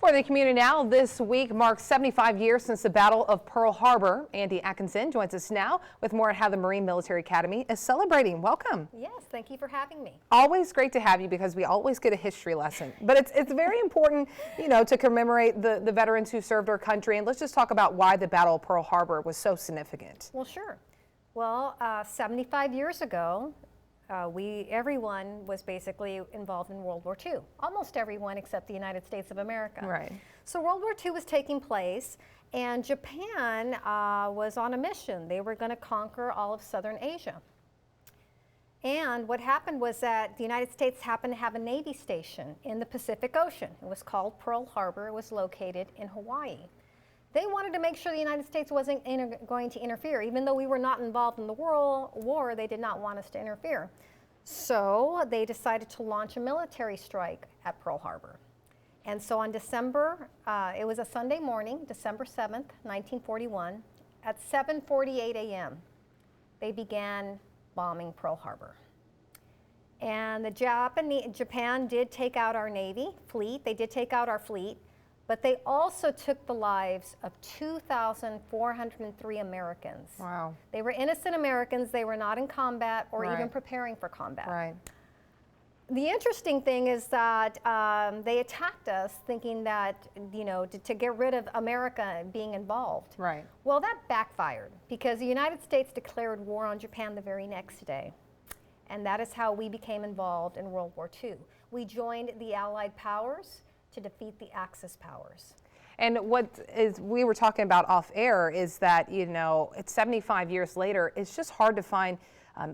For the community now, this week marks 75 years since the Battle of Pearl Harbor. Andy Atkinson joins us now with more on how the Marine Military Academy is celebrating. Welcome. Yes, thank you for having me. Always great to have you because we always get a history lesson. But it's very important, to commemorate the veterans who served our country. And let's just talk about why the Battle of Pearl Harbor was so significant. Well, sure. Well, 75 years ago, everyone was basically involved in World War II. Almost everyone except the United States of America. Right. So World War II was taking place, and Japan was on a mission. They were going to conquer all of Southern Asia. And what happened was that the United States happened to have a Navy station in the Pacific Ocean. It was called Pearl Harbor. It was located in Hawaii. They wanted to make sure the United States wasn't going to interfere. Even though we were not involved in the World War, they did not want us to interfere. So they decided to launch a military strike at Pearl Harbor. And so on December, it was a Sunday morning, December 7th, 1941, at 7:48 a.m., they began bombing Pearl Harbor. And Japan did take out our Navy fleet. They did take out our fleet. But they also took the lives of 2,403 Americans. Wow. They were innocent Americans. They were not in combat or Right. even preparing for combat. Right. The interesting thing is that they attacked us thinking that, to get rid of America being involved. Right. Well, that backfired because the United States declared war on Japan the very next day. And that is how we became involved in World War II. We joined the Allied powers to defeat the Axis powers. And we were talking about off air is that, it's 75 years later, it's just hard to find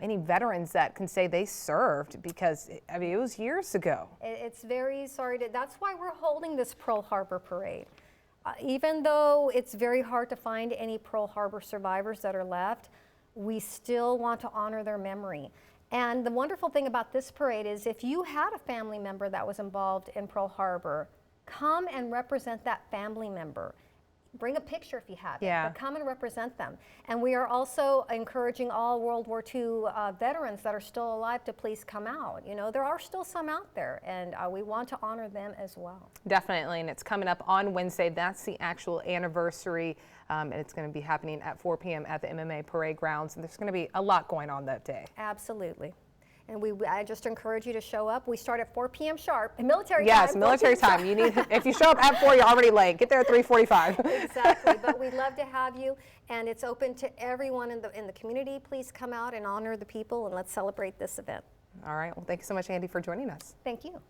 any veterans that can say they served because, it was years ago. It's very sorry that's why we're holding this Pearl Harbor parade. Even though it's very hard to find any Pearl Harbor survivors that are left, we still want to honor their memory. And the wonderful thing about this parade is if you had a family member that was involved in Pearl Harbor, come and represent that family member. Bring a picture if you have it, but come and represent them. And we are also encouraging all World War II veterans that are still alive to please come out. There are still some out there, and we want to honor them as well. Definitely, and it's coming up on Wednesday. That's the actual anniversary, and it's going to be happening at 4 p.m. at the MMA Parade Grounds, and there's going to be a lot going on that day. Absolutely. And I just encourage you to show up. We start at 4 p.m. sharp. Military time. Yes, military time. You need. If you show up at 4, you're already late. Get there at 3:45. Exactly. But we'd love to have you, and it's open to everyone in the community. Please come out and honor the people, and let's celebrate this event. All right. Well, thank you so much, Andy, for joining us. Thank you.